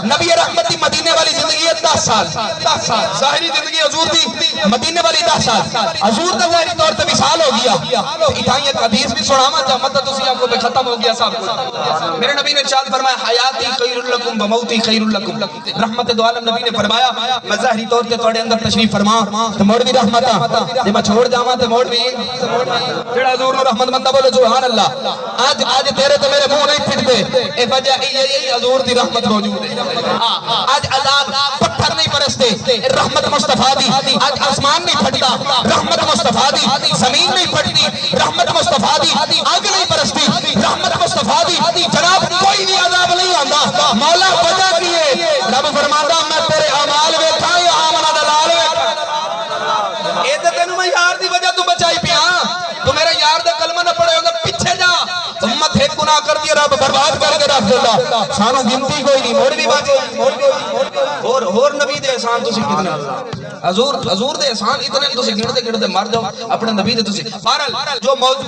نبی رحمت دی مدینے والی زندگی 10 سال ظاہری زندگی حضور دی مدینے والی 10 سال حضور دا ظاہری طور تے وصال ہو گیا اتھائی ایک حدیث بھی سناواں تے مدت تسی آپ کو پہ ختم ہو گیا صاحب کو میرے نبی نے ارشاد فرمایا حیاتی خیر لکم وموتی خیر لکم رحمت دو عالم نبی نے فرمایا میں ظاہری طور تے تواڈے اندر تشریف فرما تے موڑ بھی رحمتاں تے میں چھوڑ جاواں تے موڑ بھی جڑا حضور نو رحمت مندا بولو سبحان اللہ آج تیرے تے میرے منہ نہیں پھٹدے اے وجہ یہی حضور دی رحمت موجود ہے آج عذاب پتھر نہیں برستے رحمت مصطفیٰ دی آج آسمان نہیں پھٹتا رحمت مصطفیٰ دی زمین نہیں پھٹتی رحمت مصطفیٰ دی آگ نہیں برستی رحمت مصطفیٰ دی جناب کوئی بھی عذاب نہیں آندا مولا وجہ کی ہے رب فرماتا میں تیرے اعمال ویکھاں یا آمنا دلال ویکھاں اے تے تینوں میں یار دی وجہ تو بچائی پیا تو میرا یار دا کلمہ نہ پڑھے ہوگا پیچھے جا امت ایک گناہ کر دیا رب برباد کر کے رکھ دیتا سانو گنتی کوئی نہیں موڑ بھی باقی اور نبی دے احسان تسی کتنے حضور دے احسان اتنے تسی گنتے مر جاؤ اپنے نبی دے تسی بہرحال جو موضوع